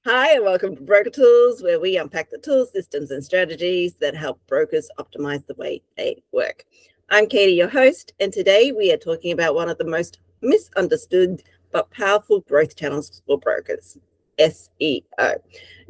Hi, and welcome to Broker Tools, where we unpack the tools, systems, and strategies that help brokers optimize the way they work. I'm Katie, your host, and today we are talking about one of the most misunderstood but powerful growth channels for brokers, SEO.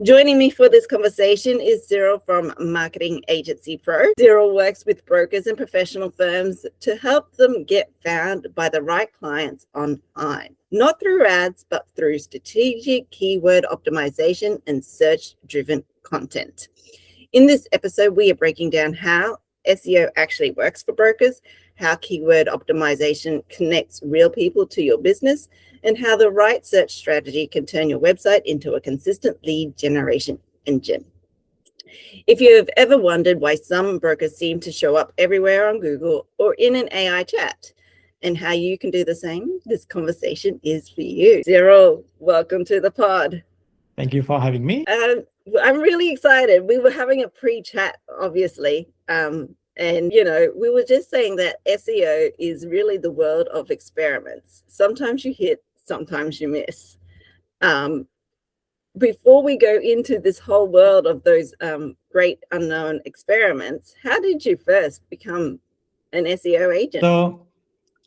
Joining me for this conversation is Cyril from Marketing Agency Pro. Cyril works with brokers and professional firms to help them get found by the right clients online, not through ads, but through strategic keyword optimization and search-driven content. In this episode, we are breaking down how SEO actually works for brokers, how keyword optimization connects real people to your business, and how the right search strategy can turn your website into a consistent lead generation engine. If you have ever wondered why some brokers seem to show up everywhere on Google or in an AI chat, and how you can do the same, this conversation is for you. Cyril, welcome to the pod. Thank you for having me. I'm really excited. We were having a pre-chat, obviously. And, we were just saying that SEO is really the world of experiments. Sometimes you hit, sometimes you miss. Before we go into this whole world of those great unknown experiments, how did you first become an SEO agent? So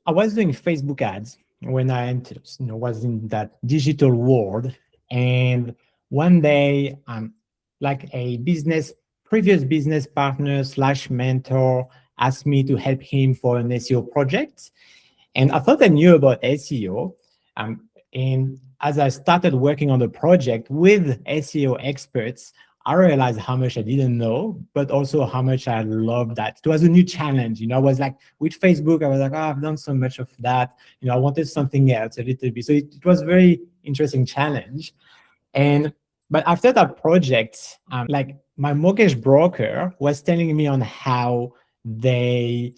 I was doing Facebook ads when I entered, was in that digital world. And one day, like a previous business partner / mentor asked me to help him for an SEO project. And I thought I knew about SEO. And as I started working on the project with SEO experts, I realized how much I didn't know, but also how much I loved that. It was a new challenge. I was like, with Facebook, I was like, I've done so much of that. I wanted something else a little bit. So it was a very interesting challenge. But after that project, like my mortgage broker was telling me on how they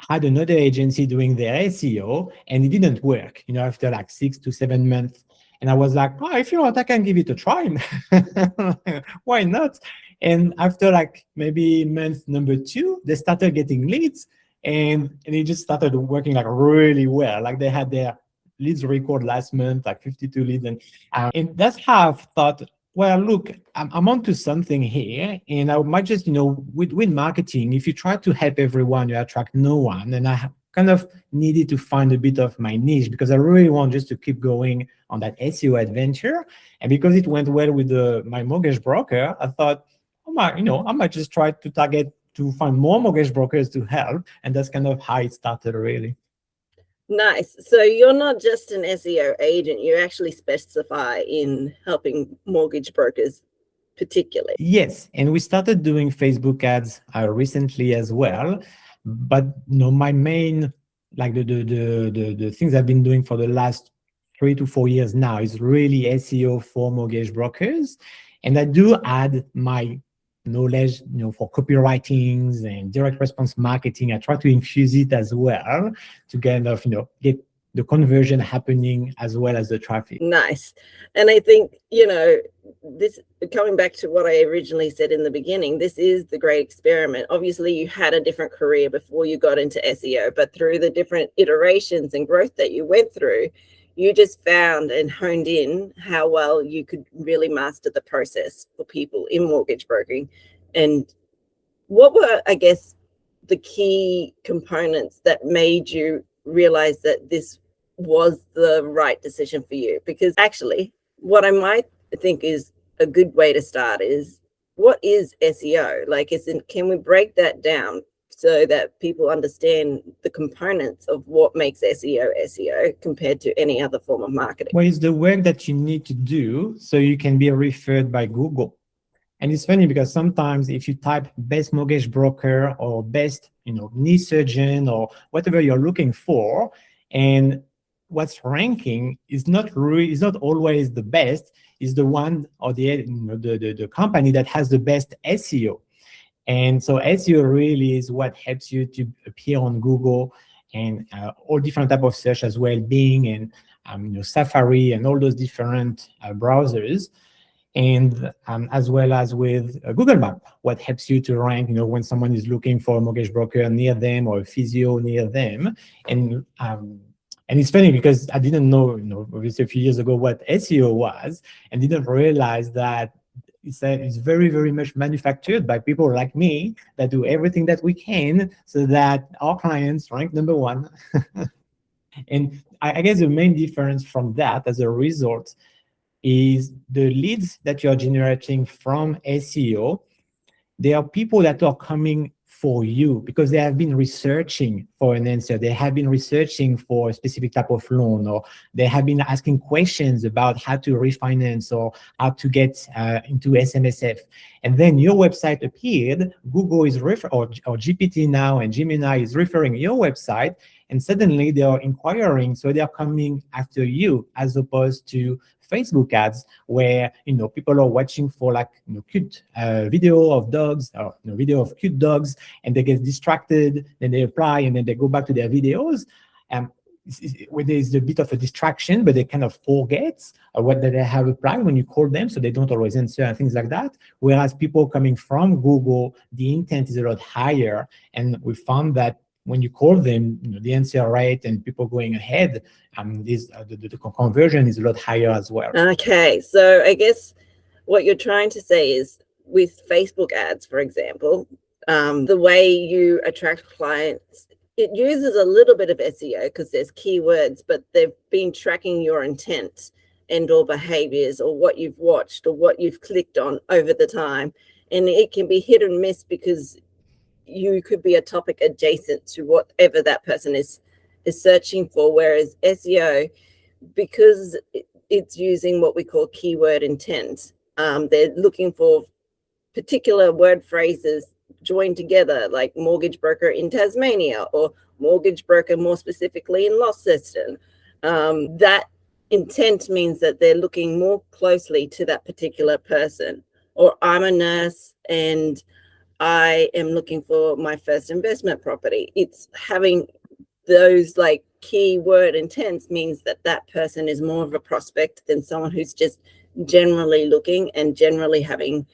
had another agency doing their SEO and it didn't work, after like 6 to 7 months. And I was like, if you want, I can give it a try. Why not? And after like maybe month number 2, they started getting leads and it just started working like really well. Like they had their leads record last month, like 52 leads. And that's how I've thought, well, look, I'm onto something here, and I might just, with marketing, if you try to help everyone, you attract no one. And I kind of needed to find a bit of my niche because I really want just to keep going on that SEO adventure. And because it went well with my mortgage broker, I thought, I might just try to target to find more mortgage brokers to help. And that's kind of how it started, really. Nice. So you're not just an SEO agent, you actually specify in helping mortgage brokers particularly. Yes, and we started doing Facebook ads recently as well. But my main, like the things I've been doing for the last 3 to 4 years now is really SEO for mortgage brokers. And I do add my knowledge, for copywritings and direct response marketing. I try to infuse it as well to kind of, get the conversion happening as well as the traffic. Nice. And I think, this, coming back to what I originally said in the beginning, this is the great experiment. Obviously, you had a different career before you got into SEO, but through the different iterations and growth that you went through, you just found and honed in how well you could really master the process for people in mortgage broking. And what were, I guess, the key components that made you realize that this was the right decision for you? Because actually, what I might think is a good way to start is, what is SEO? Like, can we break that down so that people understand the components of what makes SEO compared to any other form of marketing? Well, it's the work that you need to do so you can be referred by Google. And it's funny because sometimes if you type best mortgage broker or best, knee surgeon or whatever you're looking for, and what's ranking is not always the best, is the one or the company that has the best SEO. And so SEO really is what helps you to appear on Google and all different type of search as well, Bing and Safari and all those different browsers. And as well as with Google Map, what helps you to rank, when someone is looking for a mortgage broker near them or a physio near them. And And it's funny because I didn't know, obviously a few years ago what SEO was, and didn't realize that it's very, very much manufactured by people like me that do everything that we can so that our clients rank number one. And I guess the main difference from that as a result is the leads that you're generating from SEO. There are people that are coming for you because they have been researching for an answer. They have been researching for a specific type of loan, or they have been asking questions about how to refinance or how to get into SMSF. And then your website appeared, Google is or GPT now and Gemini is referring your website, and suddenly they are inquiring. So they are coming after you, as opposed to Facebook ads where people are watching for like cute video of dogs or video of cute dogs, and they get distracted, then they apply, and then they go back to their videos. Where there's a bit of a distraction, but they kind of forget what they have applied when you call them, so they don't always answer and things like that. Whereas people coming from Google, the intent is a lot higher, and we found that when you call them, the answer rate and people going ahead, the conversion is a lot higher as well. Okay, so I guess what you're trying to say is with Facebook ads, for example, the way you attract clients, it uses a little bit of SEO because there's keywords, but they've been tracking your intent and or behaviors or what you've watched or what you've clicked on over the time. And it can be hit and miss because you could be a topic adjacent to whatever that person is searching for. Whereas SEO, because it's using what we call keyword intent, they're looking for particular word phrases joined together, like mortgage broker in Tasmania or mortgage broker more specifically in Launceston. That intent means that they're looking more closely to that particular person. Or I'm a nurse and I am looking for my first investment property. It's having those like keyword intents means that that person is more of a prospect than someone who's just generally looking and generally having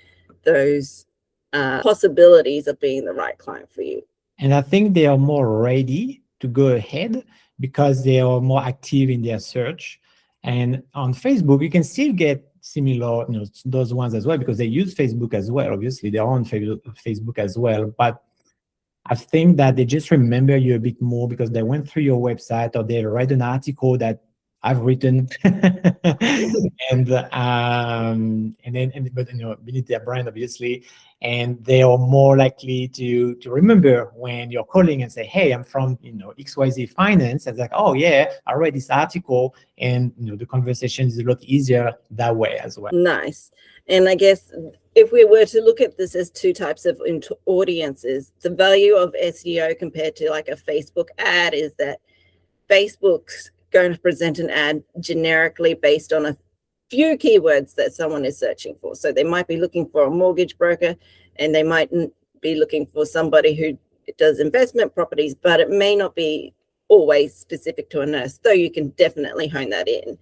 those possibilities of being the right client for you. And I think they are more ready to go ahead because they are more active in their search. And on Facebook, you can still get similar, those ones as well, because they use Facebook as well. Obviously, they're on Facebook as well. But I think that they just remember you a bit more because they went through your website or they read an article that I've written, and beneath their brand, obviously, and they are more likely to remember when you're calling and say, "Hey, I'm from XYZ Finance," and it's like, "Oh yeah, I read this article," and the conversation is a lot easier that way as well. Nice. And I guess if we were to look at this as two types of audiences, the value of SEO compared to like a Facebook ad is that Facebook's going to present an ad generically based on a few keywords that someone is searching for. So they might be looking for a mortgage broker and they might be looking for somebody who does investment properties, but it may not be always specific to a nurse, though you can definitely hone that in.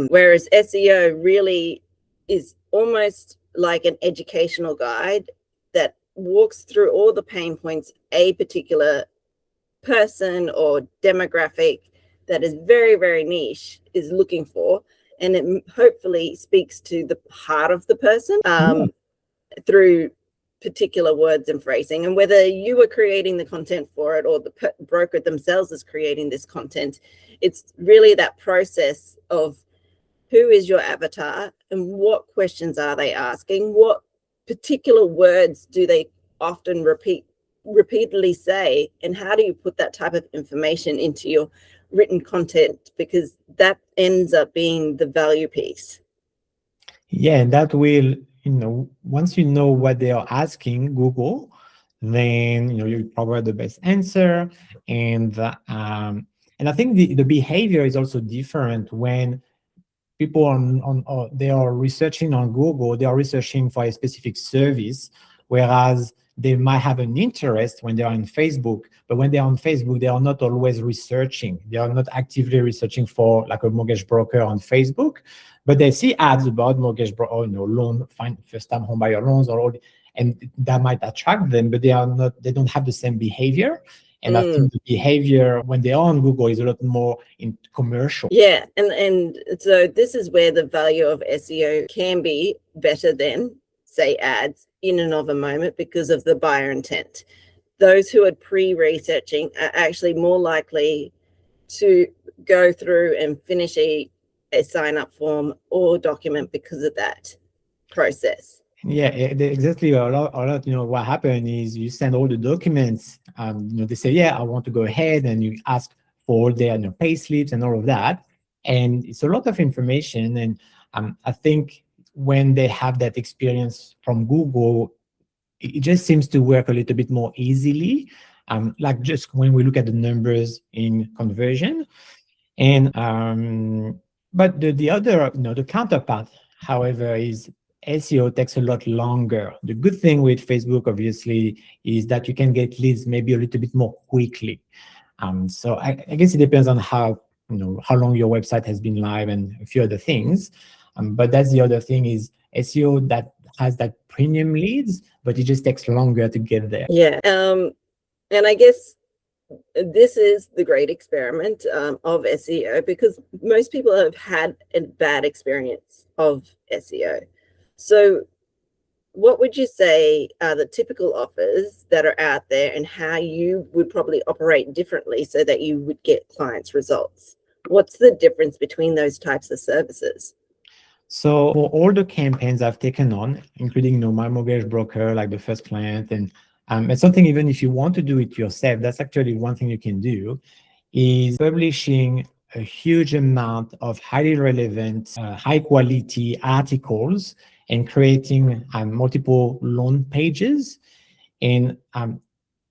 Whereas SEO really is almost like an educational guide that walks through all the pain points a particular person or demographic that is very, very niche is looking for. And it hopefully speaks to the heart of the person through particular words and phrasing. And whether you are creating the content for it or the broker themselves is creating this content, it's really that process of who is your avatar and what questions are they asking? What particular words do they often repeatedly say? And how do you put that type of information into your written content? Because that ends up being the value piece. Yeah, and that will, once you know what they are asking Google, then you provide the best answer. And I think the behavior is also different when people they are researching on Google, they are researching for a specific service, whereas they might have an interest when they're on Facebook, but when they're on Facebook, they are not always researching. They are not actively researching for like a mortgage broker on Facebook, but they see ads about mortgage broker, loan, first-time homebuyer loans, and that might attract them, but they don't have the same behavior. And I think the behavior when they are on Google is a lot more in commercial. Yeah, and so this is where the value of SEO can be better than, say, ads in and of a moment because of the buyer intent. Those who are pre-researching are actually more likely to go through and finish a sign-up form or document because of that process. Yeah, exactly. A lot, what happened is you send all the documents, they say, yeah, I want to go ahead, and you ask for their pay slips and all of that. And it's a lot of information. And I think when they have that experience from Google, it just seems to work a little bit more easily. Like just when we look at the numbers in conversion. And but the other, the counterpart, however, is SEO takes a lot longer. The good thing with Facebook, obviously, is that you can get leads maybe a little bit more quickly. So I guess it depends on how long your website has been live and a few other things. But that's the other thing is SEO that has that premium leads, but it just takes longer to get there. Yeah. And I guess this is the great experiment of SEO, because most people have had a bad experience of SEO. So what would you say are the typical offers that are out there, and how you would probably operate differently so that you would get clients' results? What's the difference between those types of services? So for all the campaigns I've taken on, including my mortgage broker, like the first client, and it's something, even if you want to do it yourself, that's actually one thing you can do, is publishing a huge amount of highly relevant, high quality articles and creating multiple loan pages. And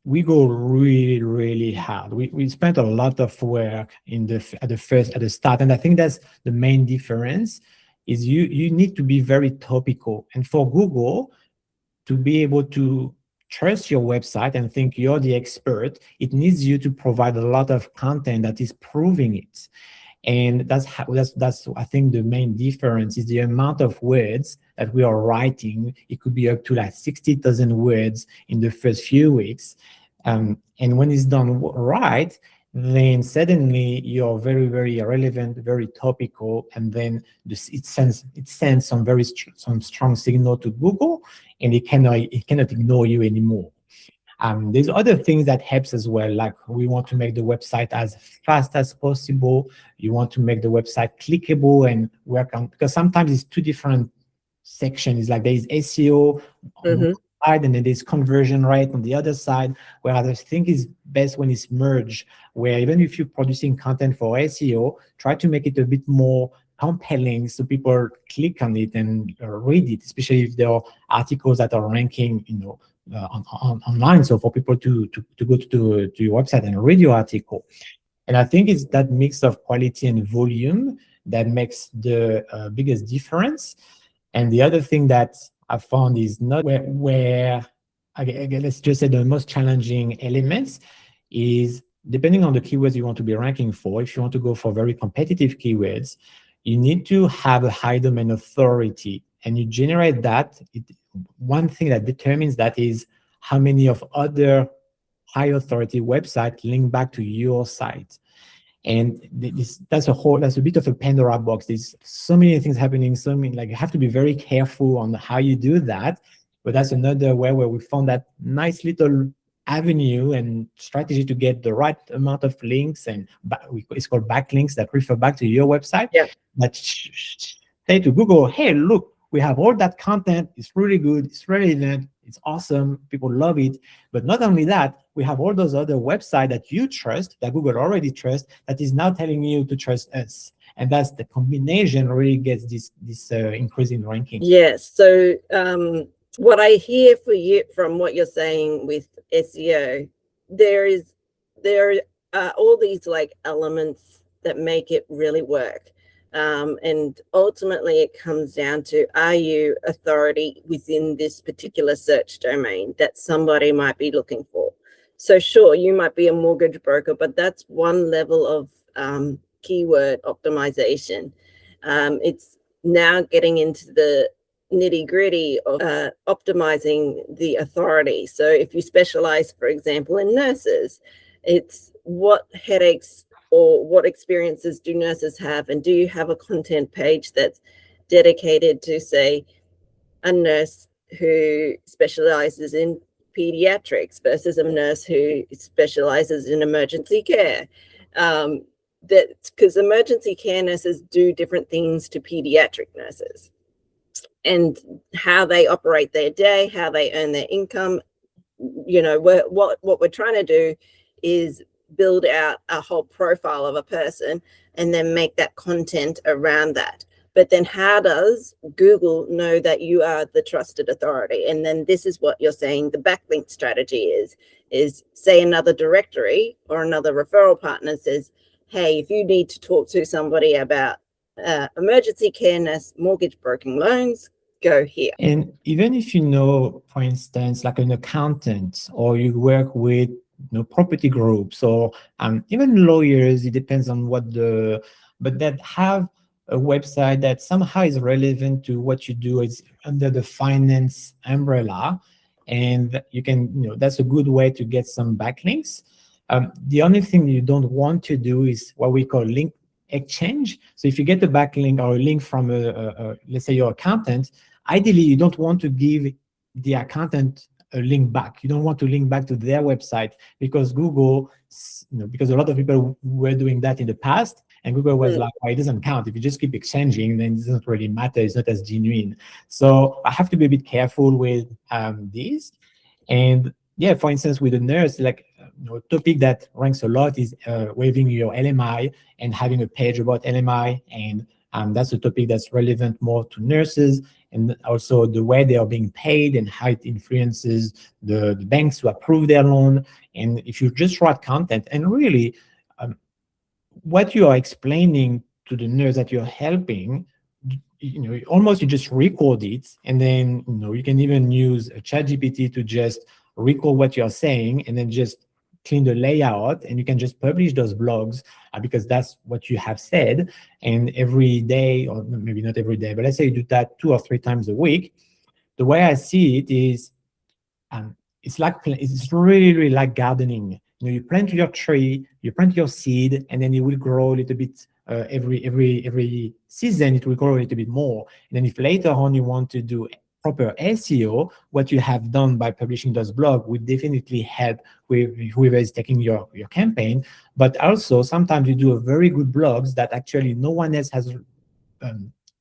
we go really, really hard. We spent a lot of work at the start. And I think that's the main difference is you need to be very topical. And for Google to be able to trust your website and think you're the expert, it needs you to provide a lot of content that is proving it. And that's I think the main difference is the amount of words that we are writing. It could be up to like 60,000 words in the first few weeks. And when it's done right, then suddenly you're very, very relevant, very topical, and then it sends some strong signal to Google, and it cannot ignore you anymore. There's other things that helps as well, like we want to make the website as fast as possible. You want to make the website clickable and work on, because sometimes it's two different sections. Like there is SEO on one side, and then there's conversion rate on the other side, whereas I think it's best when it's merged, where even if you're producing content for SEO, try to make it a bit more compelling so people click on it and read it, especially if there are articles that are ranking, online. So for people to go to your website and read your article. And I think it's that mix of quality and volume that makes the biggest difference. And the other thing that I found is not where again, let's just say the most challenging elements is depending on the keywords you want to be ranking for. If you want to go for very competitive keywords, you need to have a high domain authority, and you generate that. One thing that determines that is how many of other high authority websites link back to your site. And that's a bit of a Pandora box. There's so many things happening. So many, like, you have to be very careful on how you do that. But that's another way where we found that nice little avenue and strategy to get the right amount of links, and it's called backlinks that refer back to your website. Yeah. That say to Google, hey, look, we have all that content. It's really good. It's relevant. It's awesome. People love it. But not only that, we have all those other websites that you trust, that Google already trusts, that is now telling you to trust us. And that's the combination really gets this increase in ranking. Yes. So what I hear for you from what you're saying with SEO, there are all these like elements that make it really work. And ultimately it comes down to, are you authority within this particular search domain that somebody might be looking for? So sure, you might be a mortgage broker, but that's one level of keyword optimization. It's now getting into the nitty-gritty of optimizing the authority. So if you specialize, for example, in nurses, It's what headaches or what experiences do nurses have, and do you have a content page that's dedicated to, say, a nurse who specializes in pediatrics versus a nurse who specializes in emergency care. That because emergency care nurses do different things to pediatric nurses, and how they operate their day, how they earn their income. What we're trying to do is build out a whole profile of a person and then make that content around that. But then how does Google know that you are the trusted authority? And then this is what you're saying the backlink strategy is say another directory or another referral partner says, hey, if you need to talk to somebody about emergency care nurse mortgage broken loans, go here. And even if you know, for instance, like an accountant, or you work with property groups, or even lawyers, it depends on but that have a website that somehow is relevant to what you do, is under the finance umbrella, and you can, that's a good way to get some backlinks. The only thing you don't want to do is what we call link exchange. So if you get a backlink or a link from let's say your accountant, ideally you don't want to give the accountant a link back. You don't want to link back to their website, because Google, because a lot of people were doing that in the past, and Google was like, well, it doesn't count. If you just keep exchanging, then it doesn't really matter. It's not as genuine. So I have to be a bit careful with this. And yeah, for instance, with a nurse, like a topic that ranks a lot is waiving your LMI and having a page about LMI. And that's a topic that's relevant more to nurses, and also the way they are being paid and how it influences the banks to approve their loan. And if you just write content and really what you are explaining to the nurse that you're helping, almost you just record it, and then you can even use a ChatGPT to just record what you're saying and then just clean the layout, and you can just publish those blogs because that's what you have said. And every day, or maybe not every day, but let's say you do that 2 or 3 times a week. The way I see it is it's really, really like gardening. You plant your tree, you plant your seed, and then it will grow a little bit every season. It will grow a little bit more. And then if later on you want to do proper SEO, what you have done by publishing those blogs would definitely help with whoever is taking your campaign. But also sometimes you do a very good blogs that actually no one else has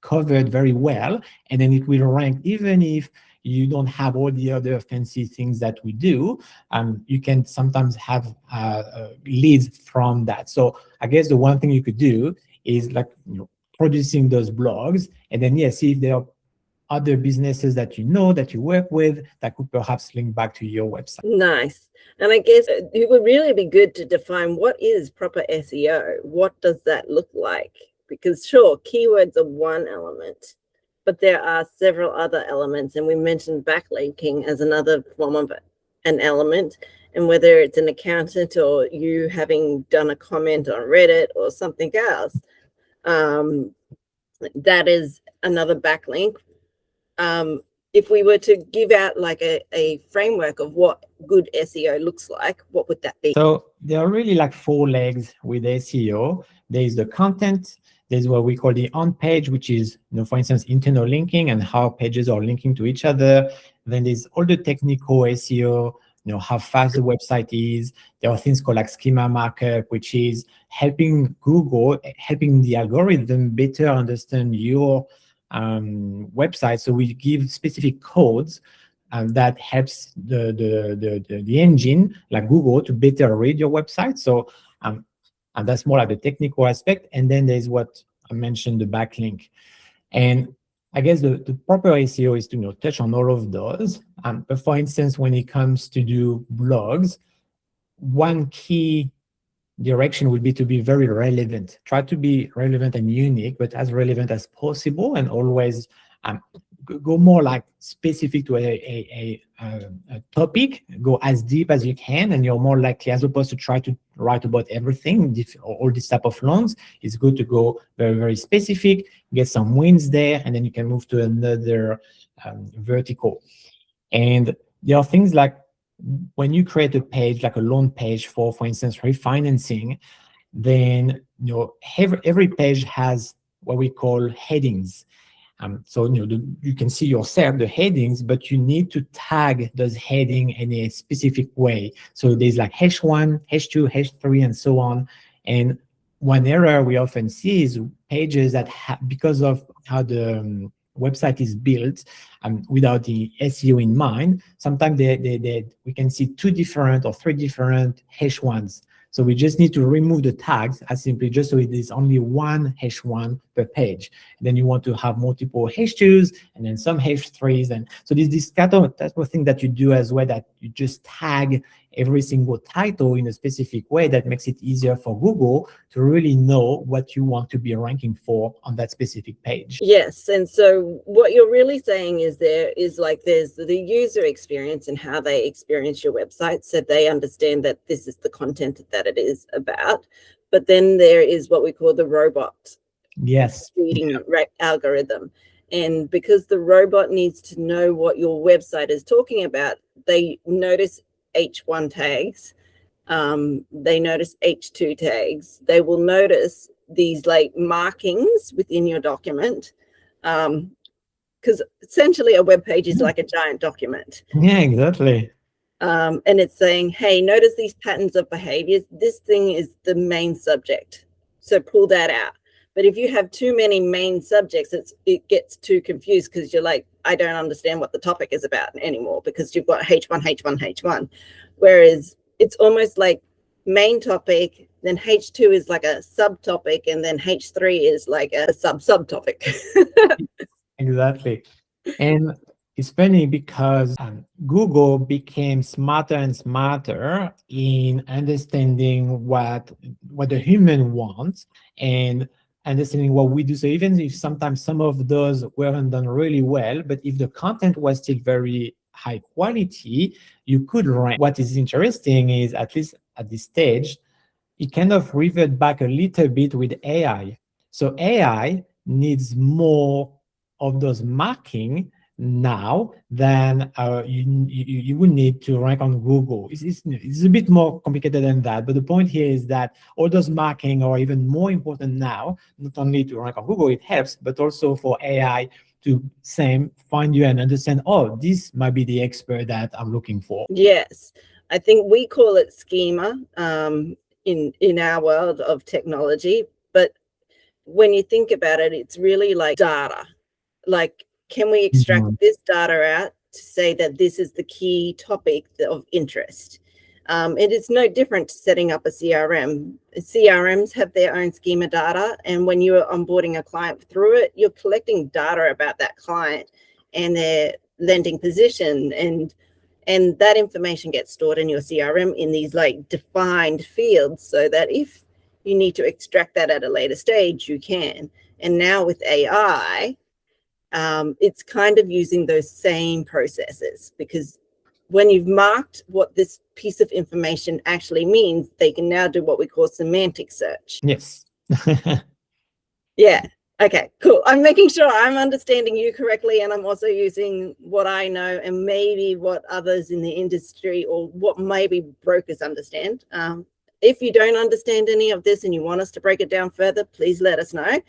covered very well, and then it will rank even if you don't have all the other fancy things that we do. You can sometimes have leads from that. So I guess the one thing you could do is like producing those blogs, and then see if there are other businesses that that you work with that could perhaps link back to your website. Nice. And I guess it would really be good to define what is proper SEO. What does that look like? Because sure, keywords are one element, but there are several other elements. And we mentioned backlinking as another form of an element. And whether it's an accountant or you having done a comment on Reddit or something else, that is another backlink. If we were to give out like a framework of what good SEO looks like, what would that be? So there are really like 4 legs with SEO. There is the content. There's what we call the on-page, which is, for instance, internal linking and how pages are linking to each other. Then there's all the technical SEO, how fast the website is. There are things called like schema markup, which is helping Google, helping the algorithm better understand your website. So we give specific codes that helps the engine, like Google, to better read your website. So and that's more like the technical aspect. And then there's what I mentioned, the backlink. And I guess the proper SEO is to touch on all of those. But for instance, when it comes to do blogs, one key direction would be to be very relevant. Try to be relevant and unique, but as relevant as possible, and always go more like specific to a topic. Go as deep as you can, and you're more likely, as opposed to try to write about everything, all this type of loans. It's good to go very, very specific, get some wins there, and then you can move to another vertical. And there are things like when you create a page, like a loan page for instance, refinancing, then every page has what we call headings. So you can see yourself the headings, but you need to tag those heading in a specific way. So there's like H1, H2, H3, and so on. And one error we often see is pages that because of how the website is built, without the SEO in mind, sometimes we can see 2 different or 3 different H1s. So we just need to remove the tags as simply just so it is only one H1 per page. And then you want to have multiple H2s and then some H3s. And so this type of thing that you do as well, that you just tag every single title in a specific way that makes it easier for Google to really know what you want to be ranking for on that specific page. Yes. And so what you're really saying is there's the user experience and how they experience your website, so they understand that this is the content that it is about. But then there is what we call the robot reading algorithm. And because the robot needs to know what your website is talking about, they notice H1 tags, they notice H2 tags, they will notice these like markings within your document, because essentially a web page is like a giant document. Yeah, exactly. And it's saying, hey, notice these patterns of behaviors. This thing is the main subject, so pull that out. But if you have too many main subjects, it gets too confused, because you're like, I don't understand what the topic is about anymore, because you've got H1, H1, H1. Whereas it's almost like main topic, then H2 is like a subtopic, and then H3 is like a subtopic. Exactly. And it's funny because Google became smarter and smarter in understanding what the human wants and understanding what we do. So even if sometimes some of those weren't done really well, but if the content was still very high quality, you could rank. What is interesting is, at least at this stage, it kind of revert back a little bit with AI. So AI needs more of those marking now than you would need to rank on Google. It's a bit more complicated than that, but the point here is that all those marking are even more important now, not only to rank on Google, it helps, but also for AI to find you and understand, oh, this might be the expert that I'm looking for. Yes, I think we call it schema in our world of technology, but when you think about it, it's really like data. Like, can we extract this data out to say that this is the key topic of interest? It is no different to setting up a CRM. CRMs have their own schema data, and when you're onboarding a client through it, you're collecting data about that client and their lending position, and that information gets stored in your CRM in these like defined fields, so that if you need to extract that at a later stage, you can. And now with AI, it's kind of using those same processes, because when you've marked what this piece of information actually means, they can now do what we call semantic search. Yes. Yeah. Okay, cool. I'm making sure I'm understanding you correctly, and I'm also using what I know and maybe what others in the industry or what maybe brokers understand. If you don't understand any of this and you want us to break it down further, please let us know.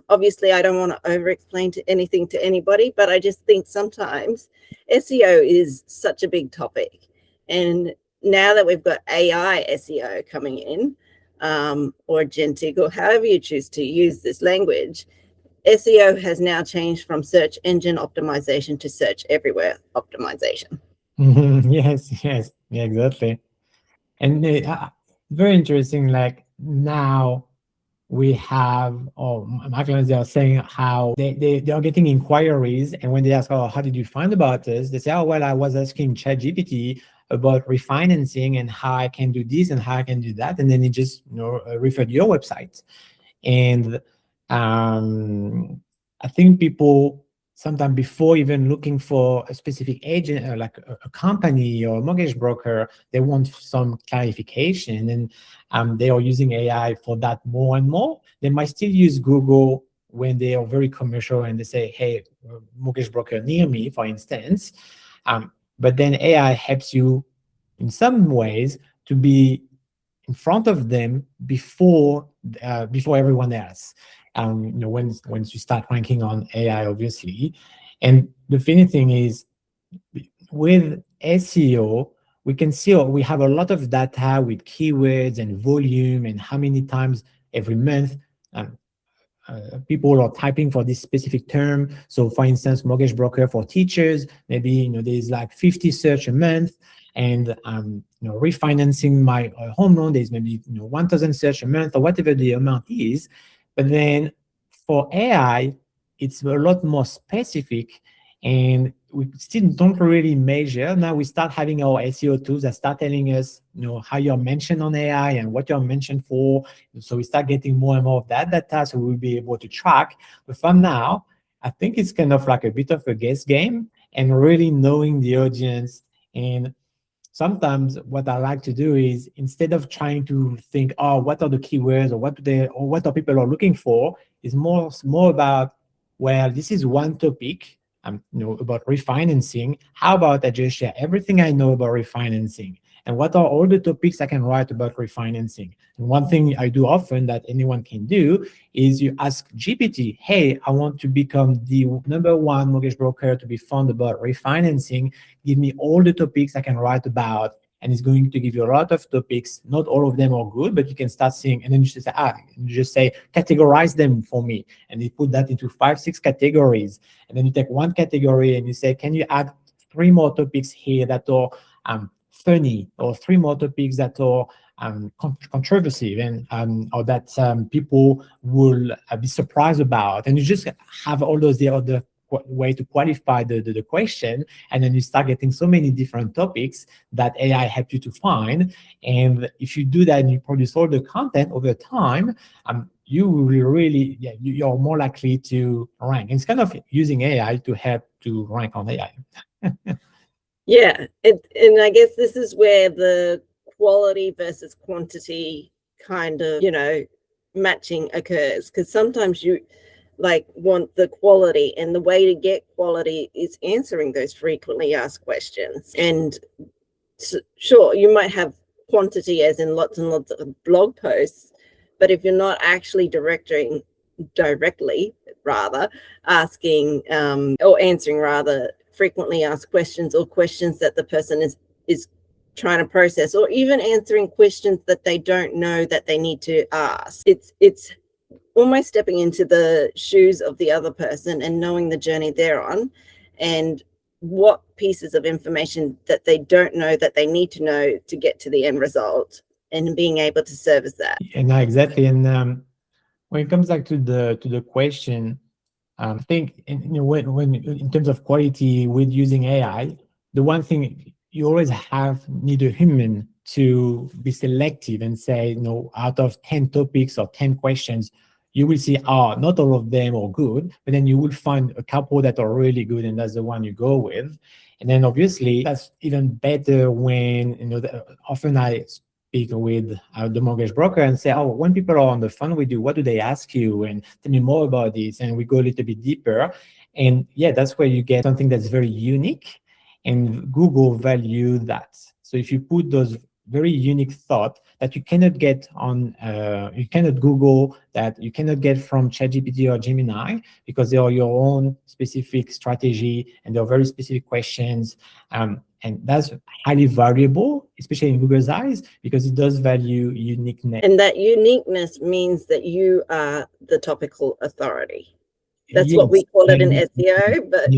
Obviously, I don't want to over-explain anything to anybody, but I just think sometimes SEO is such a big topic. And now that we've got AI SEO coming in, or agentic, or however you choose to use this language, SEO has now changed from search engine optimization to search everywhere optimization. Yes, yeah, exactly. And very interesting, like now we have, my clients, they are saying how they are getting inquiries, and when they ask, oh, how did you find about us? They say, oh, well, I was asking ChatGPT about refinancing and how I can do this and how I can do that, and then it just referred your website. And I think people sometimes, before even looking for a specific agent, like a company or a mortgage broker, they want some clarification, and they are using AI for that more and more. They might still use Google when they are very commercial and they say, hey, mortgage broker near me, for instance. but then AI helps you in some ways to be in front of them before everyone else. Once you start ranking on AI, obviously. And the funny thing is, with SEO, we can see we have a lot of data with keywords and volume and how many times every month um, people are typing for this specific term. So for instance, mortgage broker for teachers, maybe there's like 50 search a month, and refinancing my home loan, there's maybe 1,000 search a month or whatever the amount is. But then for AI, it's a lot more specific, and we still don't really measure. Now we start having our SEO tools that start telling us, how you're mentioned on AI and what you're mentioned for. So we start getting more and more of that data, so we'll be able to track. But for now, I think it's kind of like a bit of a guess game, and really knowing the audience. And sometimes what I like to do is, instead of trying to think, oh, what are the keywords or what are people are looking for, is more about, well, this is one topic, about refinancing. How about I just share everything I know about refinancing? And what are all the topics I can write about refinancing? And one thing I do often that anyone can do is you ask GPT, hey, I want to become the #1 mortgage broker to be found about refinancing. Give me all the topics I can write about. And it's going to give you a lot of topics. Not all of them are good, but you can start seeing, and then you just say, categorize them for me. And you put that into 5, 6 categories. And then you take one category and you say, can you add 3 more topics here that are funny, or 3 more topics that are controversial, and or that people will be surprised about. And you just have all those the other way to qualify the question, and then you start getting so many different topics that AI helps you to find. And if you do that and you produce all the content over time, you will really, you're more likely to rank. And it's kind of using AI to help to rank on AI. Yeah, and I guess this is where the quality versus quantity kind of, matching occurs, because sometimes you want the quality, and the way to get quality is answering those frequently asked questions. And sure, you might have quantity as in lots and lots of blog posts, but if you're not actually directly asking or answering frequently asked questions, or questions that the person is trying to process, or even answering questions that they don't know that they need to ask, it's almost stepping into the shoes of the other person and knowing the journey they're on, and what pieces of information that they don't know that they need to know to get to the end result, and being able to service that. And exactly. And when it comes back to the question, I think when in terms of quality with using AI, the one thing you always need a human to be selective and say, out of 10 topics or 10 questions, you will see, not all of them are good, but then you will find a couple that are really good, and that's the one you go with. And then obviously that's even better when, often I speak with the mortgage broker and say, when people are on the phone with you, what do they ask you? And tell me more about this. And we go a little bit deeper. And that's where you get something that's very unique, and Google value that. So if you put those very unique thought that you cannot get on, you cannot Google, that you cannot get from ChatGPT or Gemini, because they are your own specific strategy and they're very specific questions. And that's highly valuable, especially in Google's eyes, because it does value uniqueness. And that uniqueness means that you are the topical authority. That's what we call it in SEO, but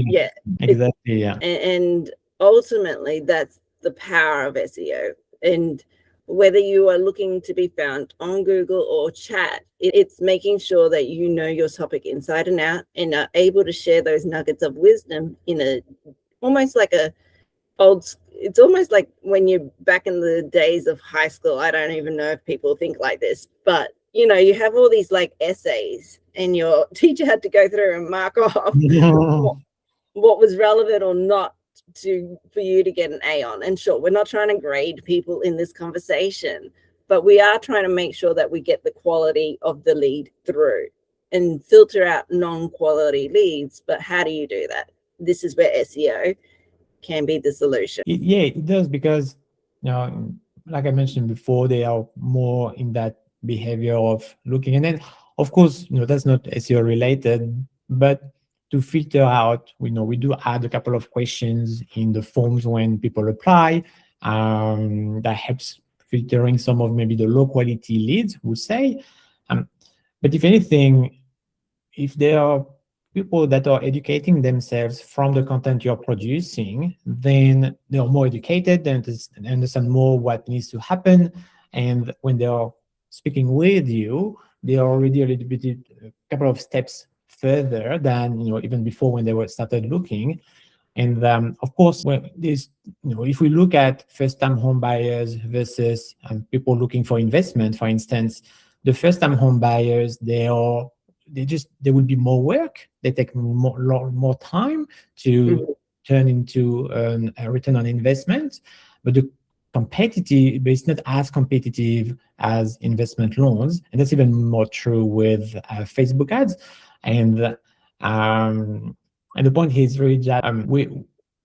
exactly, and ultimately that's the power of SEO. And whether you are looking to be found on Google or chat, it's making sure that you know your topic inside and out, and are able to share those nuggets of wisdom in it's almost like when you're back in the days of high school. I don't even know if people think like this, but you have all these essays, and your teacher had to go through and mark off what was relevant or not for you to get an A on. And sure, we're not trying to grade people in this conversation, but we are trying to make sure that we get the quality of the lead through and filter out non-quality leads. But how do you do that? This is where SEO can be the solution. It does, because like I mentioned before, they are more in that behavior of looking, and then of course that's not SEO related, but to filter out, we do add a couple of questions in the forms when people apply. That helps filtering some of maybe the low quality leads, we'll say. But if anything, if there are people that are educating themselves from the content you're producing, then they are more educated, they understand more what needs to happen. And when they are speaking with you, they are already a couple of steps further than even before when they were started looking. And of course, if we look at first-time home buyers versus people looking for investment, for instance, the first-time home buyers, they will be more work. They take more time to turn into a return on investment, but it's not as competitive as investment loans, and that's even more true with Facebook ads. And the point is really that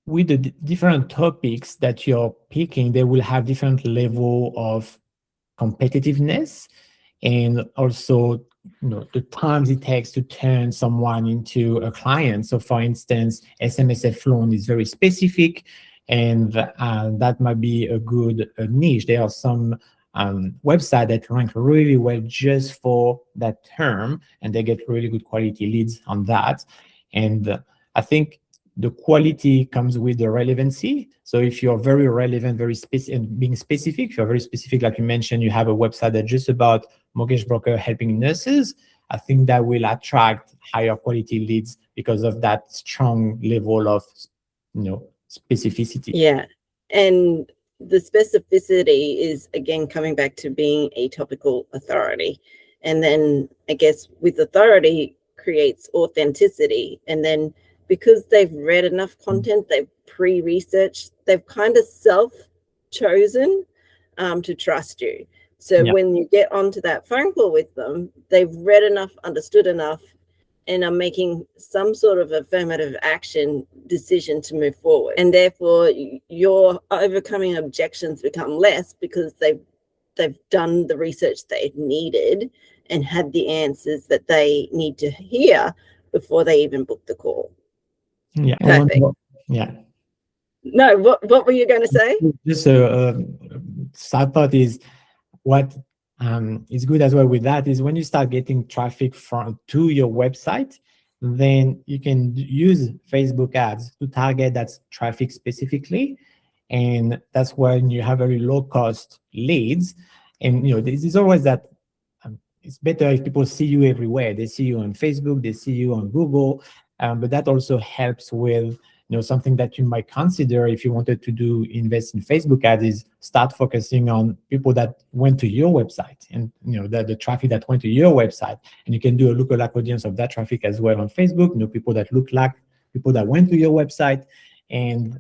with the different topics that you're picking, they will have different level of competitiveness, and also the times it takes to turn someone into a client. So for instance, SMSF loan is very specific, and that might be a good niche. There are some websites that rank really well just for that term, and they get really good quality leads on that. And I think the quality comes with the relevancy. So if you're very relevant, very specific, and being specific, if you're very specific, like you mentioned, you have a website that's just about mortgage broker helping nurses, I think that will attract higher quality leads because of that strong level of specificity. Yeah. And the specificity is, again, coming back to being a topical authority. And then I guess with authority creates authenticity. And then because they've read enough content, they've pre-researched, they've kind of self-chosen to trust you. So when you get onto that phone call with them, they've read enough, understood enough, and are making some sort of affirmative action decision to move forward. And therefore, your overcoming objections become less because they've done the research they needed and had the answers that they need to hear before they even book the call. Yeah. Perfect. No, what were you going to say? Just a side thought is what is good as well with that is when you start getting traffic to your website, then you can use Facebook ads to target that traffic specifically. And that's when you have very low cost leads. And this is always that it's better if people see you everywhere. They see you on Facebook, they see you on Google, but that also helps with something that you might consider if you wanted to invest in Facebook ads is start focusing on people that went to your website and the traffic that went to your website, and you can do a lookalike audience of that traffic as well on Facebook. People that look like people that went to your website, and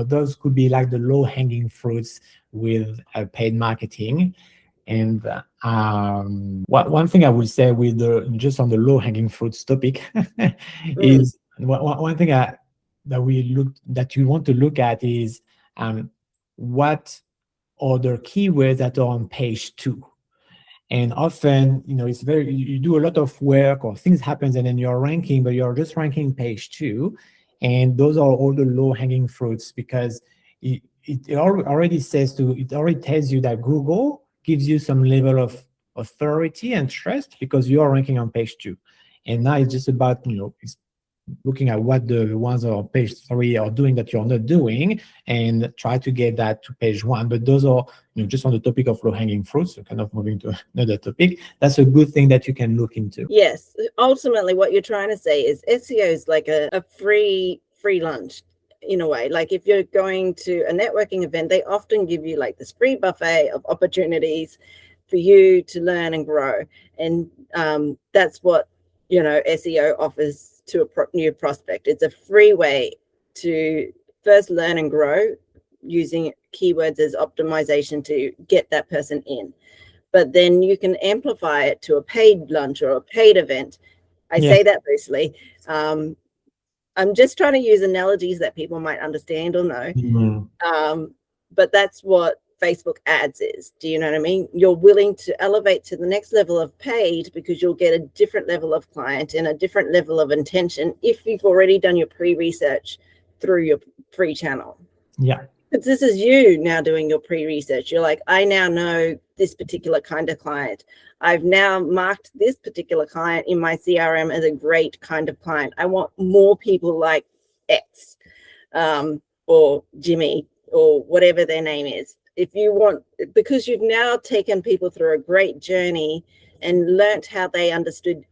those could be like the low-hanging fruits with paid marketing. And one thing I would say with just on the low-hanging fruits topic is one thing that you want to look at is what are the keywords that are on page 2. And often, it's you do a lot of work or things happen and then you're ranking, but you're just ranking page 2. And those are all the low-hanging fruits because it already tells you that Google gives you some level of authority and trust because you are ranking on page 2. And now it's just about, it's looking at what the ones on page 3 are doing that you're not doing and try to get that to page 1. But those are just on the topic of low-hanging fruits, so kind of moving to another topic. That's a good thing that you can look into. Yes. Ultimately, what you're trying to say is SEO is like a free lunch in a way. Like if you're going to a networking event, they often give you like this free buffet of opportunities for you to learn and grow. And that's what SEO offers to a new prospect. It's a free way to first learn and grow using keywords as optimization to get that person in. But then you can amplify it to a paid lunch or a paid event. I say that loosely. I'm just trying to use analogies that people might understand or know. But that's what Facebook ads is. Do you know what I mean? You're willing to elevate to the next level of paid because you'll get a different level of client and a different level of intention if you've already done your pre-research through your free channel. Yeah. Because this is you now doing your pre-research. You're like, I now know this particular kind of client. I've now marked this particular client in my CRM as a great kind of client. I want more people like X or Jimmy or whatever their name is. If you want, because you've now taken people through a great journey and learnt how they understood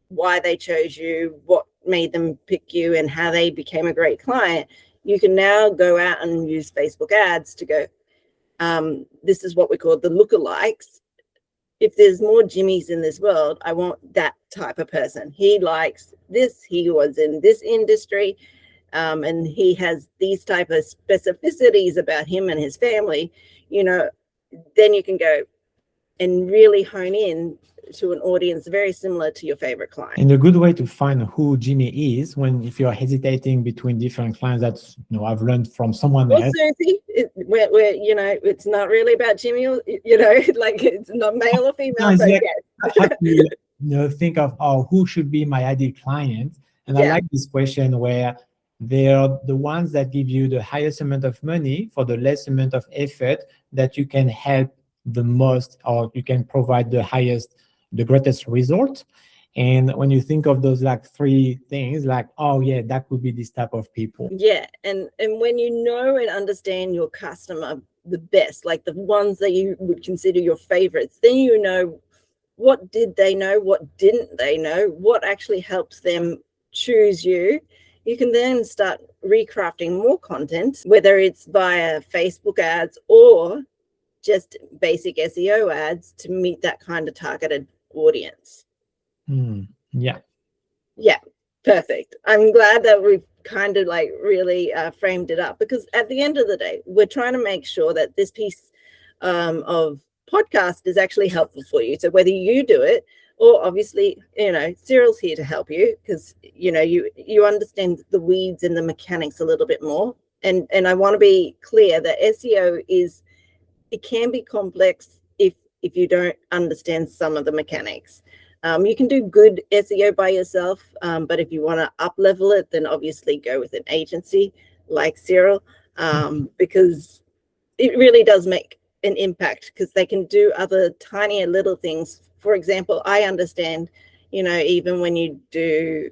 why they chose you, what made them pick you, and how they became a great client, you can now go out and use Facebook ads to go, this is what we call the lookalikes. If there's more Jimmys in this world, I want that type of person. He likes this, he was in this industry, and he has these type of specificities about him and his family, you know, then you can go and really hone in to an audience very similar to your favorite client. And a good way to find who Jimmy is if you're hesitating between different clients, that's, I've learned from someone else. Susie, where you know, it's not really about Jimmy, or, you know, like it's not male or female. No, but like, yes. how to, think of, who should be my ideal client? And I like this question where they're the ones that give you the highest amount of money for the less amount of effort that you can help the most, or you can provide the greatest result. And when you think of those like three things, like, oh yeah, that could be this type of people. Yeah, and when you know and understand your customer the best, like the ones that you would consider your favorites, then you know what did they know, what didn't they know, what actually helps them choose you. You can then start recrafting more content, whether it's via Facebook ads or just basic SEO ads to meet that kind of targeted audience. Yeah, perfect. I'm glad that we've kind of like really framed it up, because at the end of the day, we're trying to make sure that this piece of podcast is actually helpful for you. So whether you do it, or obviously, you know, Cyril's here to help you, because, you know, you understand the weeds and the mechanics a little bit more. And I want to be clear that SEO it can be complex if you don't understand some of the mechanics. You can do good SEO by yourself, but if you want to up level it, then obviously go with an agency like Cyril, because it really does make an impact, because they can do other tinier little things. For example, I understand, you know, even when you do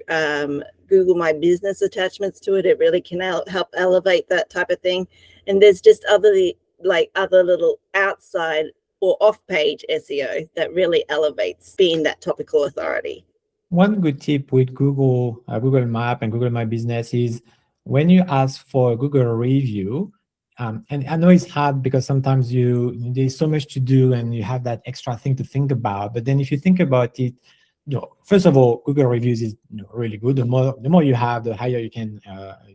Google My Business attachments to it, it really can help elevate that type of thing. And there's just other little outside or off-page SEO that really elevates being that topical authority. One good tip with Google Map and Google My Business is when you ask for a Google review, and I know it's hard because sometimes there's so much to do and you have that extra thing to think about. But then if you think about it, first of all, Google reviews is really good. The more you have, the higher you can,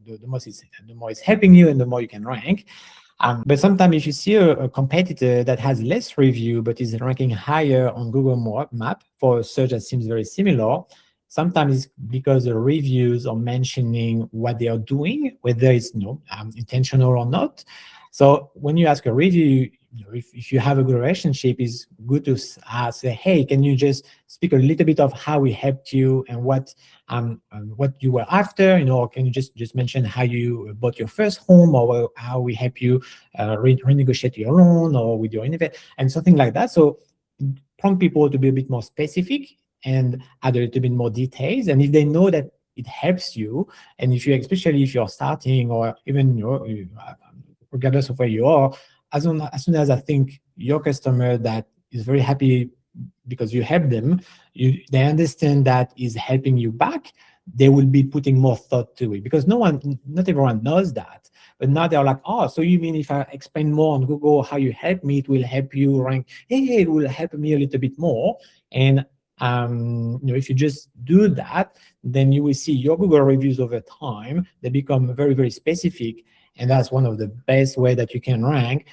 the more it's helping you, and the more you can rank. But sometimes if you see a competitor that has less review but is ranking higher on Google Map for a search that seems very similar, sometimes it's because the reviews are mentioning what they are doing, whether it's intentional or not. So when you ask a review, if you have a good relationship, it's good to ask, hey, can you just speak a little bit of how we helped you and what you were after, or can you just mention how you bought your first home, or how we help you renegotiate your loan, or with your investment, and something like that. So prompt people to be a bit more specific and add a little bit more details. And if they know that it helps you, and especially if you're starting, or even regardless of where you are, as soon as I think your customer that is very happy because you help them, they understand that is helping you back, they will be putting more thought to it, because not everyone knows that. But now they're like, oh, so you mean if I explain more on Google how you help me, it will help you rank? Hey, it will help me a little bit more. And if you just do that, then you will see your Google reviews over time. They become very, very specific. And that's one of the best way that you can rank,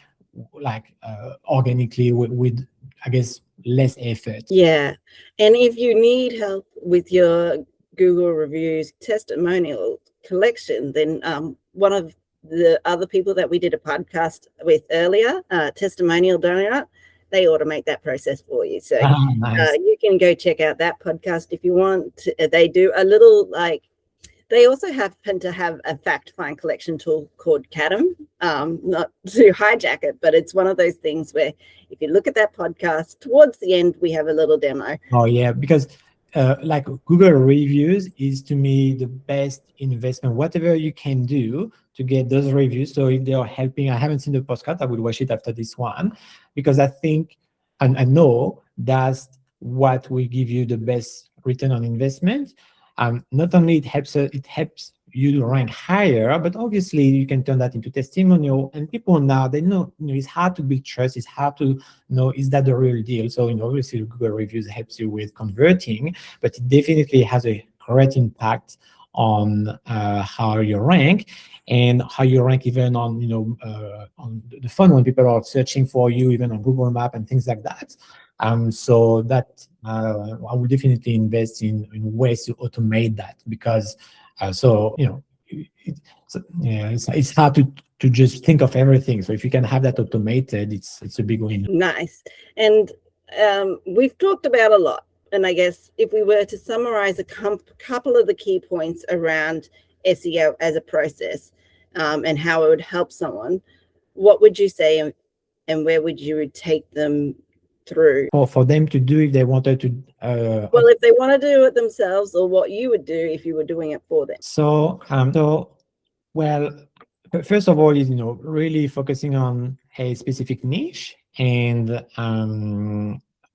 organically with, I guess, less effort. Yeah. And if you need help with your Google reviews, testimonial collection, then one of the other people that we did a podcast with earlier, Testimonial Donut, they automate that process for you. So Nice. you can go check out that podcast if you want. They do a little they also happen to have a fact find collection tool called Cadam. Not to hijack it, but it's one of those things where if you look at that podcast, towards the end, we have a little demo. Oh yeah, because like Google reviews is to me the best investment. Whatever you can do to get those reviews. So if they are helping, I haven't seen the podcast, I will watch it after this one, because I think and I know that's what will give you the best return on investment. Not only it helps you to rank higher, but obviously you can turn that into testimonial. And people now, they know, it's hard to build trust. It's hard to know, is that the real deal? So, obviously Google reviews helps you with converting, but it definitely has a great impact on how you rank, and how you rank even on, on the phone when people are searching for you, even on Google Map and things like that. So that I would definitely invest in ways to automate that, because it's hard to just think of everything. So if you can have that automated, it's a big win. Nice. And we've talked about a lot. And I guess if we were to summarize a couple of the key points around SEO as a process and how it would help someone, what would you say and where would you take them through? Or for them to do if they wanted to. Well, if they want to do it themselves, or what you would do if you were doing it for them. So, well, first of all, is really focusing on a specific niche and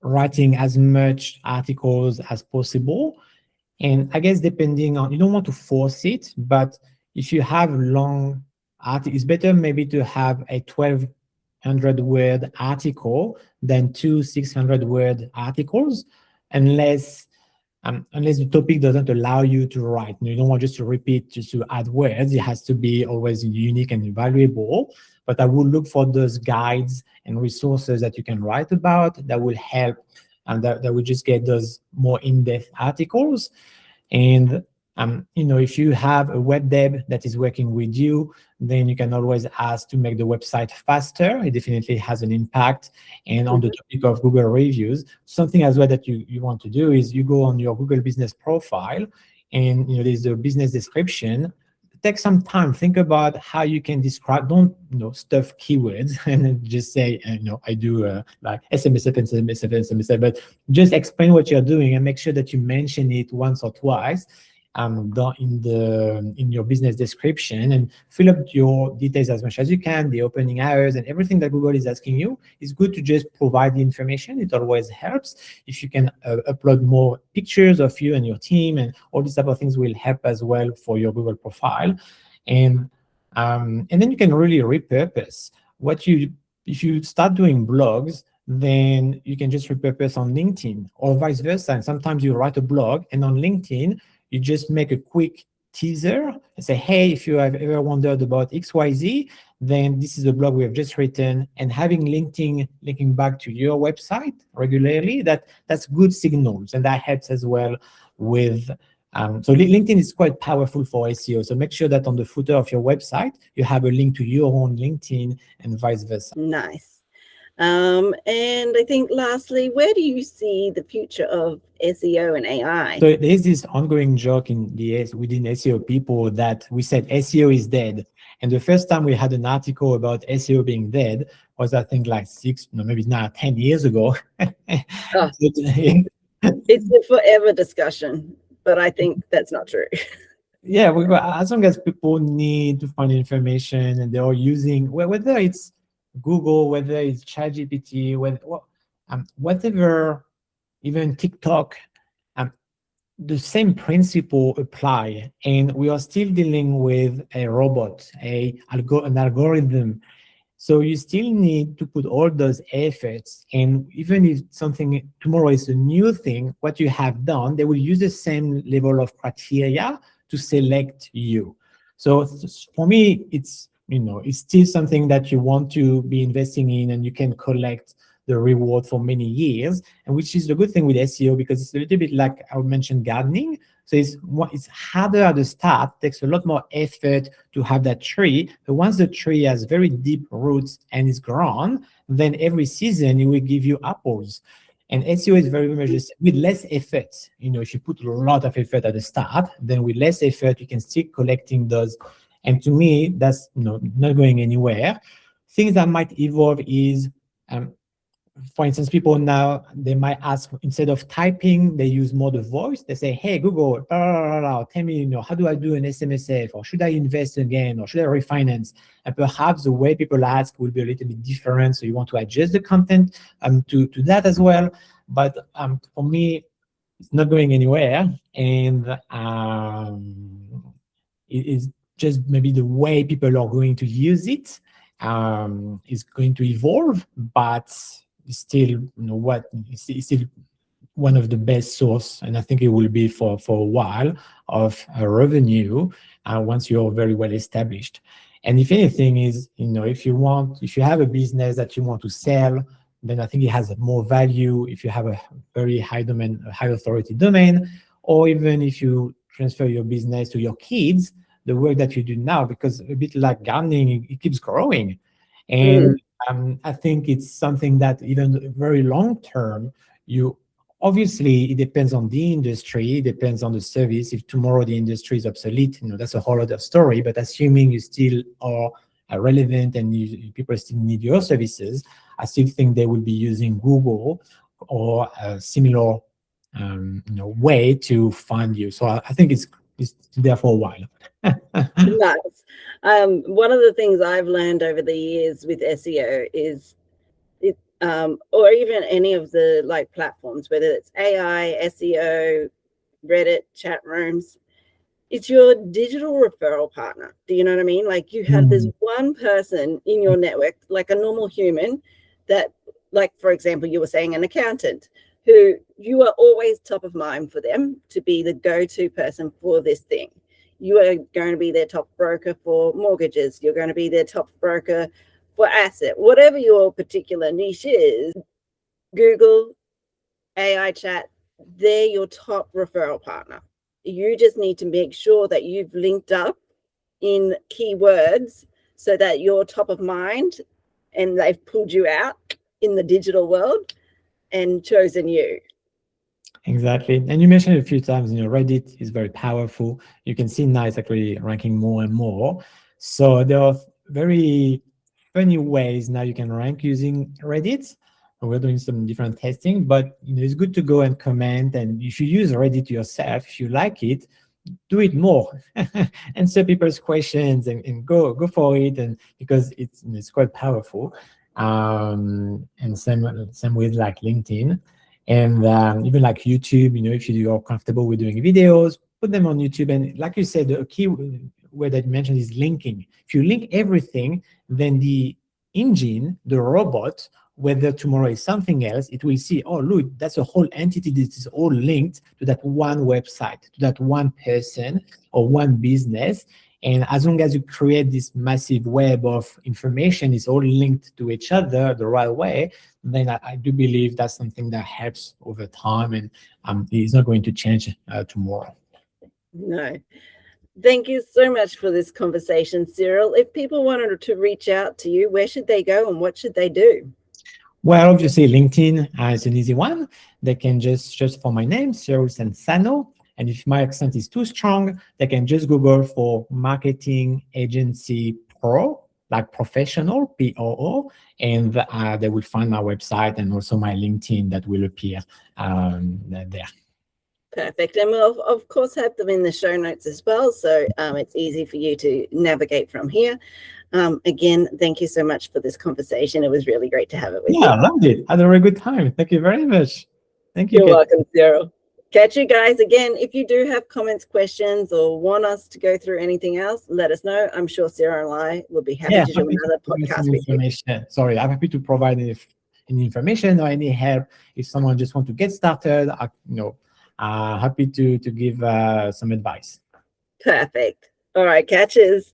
writing as much articles as possible. And I guess depending on, you don't want to force it, but if you have long articles, it's better maybe to have a 1,200-word article than 2 600-word articles, unless the topic doesn't allow you to write. You don't want just to repeat, just to add words. It has to be always unique and valuable. But I would look for those guides and resources that you can write about that will help, and that will just get those more in-depth articles. And if you have a web dev that is working with you, then you can always ask to make the website faster. It definitely has an impact. And on the topic of Google reviews, something as well that you want to do is you go on your Google business profile, and there's a business description. Take some time, think about how you can describe, don't stuff keywords and then just say, I do like SMSF and SMSF, but just explain what you're doing and make sure that you mention it once or twice in your business description, and fill up your details as much as you can, the opening hours and everything that Google is asking you. It's good to just provide the information. It always helps. If you can upload more pictures of you and your team, and all these type of things will help as well for your Google profile. And then you can really repurpose if you start doing blogs, then you can just repurpose on LinkedIn or vice versa. And sometimes you write a blog, and on LinkedIn, you just make a quick teaser and say, hey, if you have ever wondered about XYZ, then this is the blog we have just written. And having linking back to your website regularly, that's good signals. And that helps as well with, so LinkedIn is quite powerful for SEO. So make sure that on the footer of your website, you have a link to your own LinkedIn and vice versa. Nice. And I think lastly, where do you see the future of SEO and AI? So there's this ongoing joke within SEO people that we said SEO is dead. And the first time we had an article about SEO being dead was, I think, like 10 years ago. Oh, it's a forever discussion, but I think that's not true. Yeah, as long as people need to find information and they're using, whether it's Google, whether it's ChatGPT, whatever, even TikTok, the same principle apply. And we are still dealing with a robot, an algorithm. So you still need to put all those efforts. And even if something tomorrow is a new thing, what you have done, they will use the same level of criteria to select you. So for me, it's still something that you want to be investing in, and you can collect the reward for many years, and which is the good thing with SEO, because it's a little bit like I mentioned gardening. So it's harder at the start, takes a lot more effort to have that tree. But once the tree has very deep roots and is grown, then every season it will give you apples. And SEO is very much just with less effort. If you put a lot of effort at the start, then with less effort, you can still collecting those. And to me, that's not going anywhere. Things that might evolve is, for instance, people now, they might ask, instead of typing, they use more the voice. They say, hey, Google, tell me, how do I do an SMSF? Or should I invest again? Or should I refinance? And perhaps the way people ask will be a little bit different. So you want to adjust the content to that as well. But for me, it's not going anywhere. And it is just maybe the way people are going to use it is going to evolve, but still, it's still one of the best source, and I think it will be for a while, of revenue once you're very well established. And if anything is, if you have a business that you want to sell, then I think it has more value if you have a very high authority domain, or even if you transfer your business to your kids, the work that you do now, because a bit like gardening, it keeps growing. And I think it's something that even very long term, obviously it depends on the industry, it depends on the service. If tomorrow the industry is obsolete, that's a whole other story. But assuming you still are relevant and people still need your services, I still think they will be using Google or a similar way to find you. So I think it's there for a while. Nice. One of the things I've learned over the years with SEO is or even any of the platforms, whether it's AI, SEO, Reddit, chat rooms, it's your digital referral partner. Do you know what I mean? You have this one person in your network, like a normal human, that, for example, you were saying an accountant, who you are always top of mind for them to be the go-to person for this thing. You are going to be their top broker for mortgages. You're going to be their top broker for asset, whatever your particular niche is. Google, AI chat, they're your top referral partner. You just need to make sure that you've linked up in keywords so that you're top of mind and they've pulled you out in the digital world and chosen you. Exactly. And you mentioned it a few times, Reddit is very powerful. You can see now it's actually ranking more and more. So there are very funny ways now you can rank using Reddit. We're doing some different testing, but it's good to go and comment. And if you use Reddit yourself, if you like it, do it more. Answer people's questions and go for it. And because it's quite powerful. And same with LinkedIn. And even YouTube, if you're comfortable with doing videos, put them on YouTube. And like you said, the key word that you mentioned is linking. If you link everything, then the engine, the robot, whether tomorrow is something else, it will see, oh, look, that's a whole entity that is all linked to that one website, to that one person or one business. And as long as you create this massive web of information, it's all linked to each other the right way, then I do believe that's something that helps over time, and it's not going to change tomorrow. No. Thank you so much for this conversation, Cyril. If people wanted to reach out to you, where should they go and what should they do? Well, obviously, LinkedIn is an easy one. They can just search for my name, Cyril Sensano. And if my accent is too strong, they can just Google for marketing agency pro, like professional, POO, and they will find my website and also my LinkedIn that will appear there. Perfect. And we'll, of course, have them in the show notes as well. So it's easy for you to navigate from here. Again, thank you so much for this conversation. It was really great to have it with you. Yeah, I loved it. Had a very good time. Thank you very much. Thank you. You're welcome, Cyril. Catch you guys again. If you do have comments, questions, or want us to go through anything else, let us know. I'm sure Cyril and I will be happy to do another podcast with you. Sorry, I'm happy to provide any information or any help. If someone just wants to get started, happy to give some advice. Perfect. All right, catches.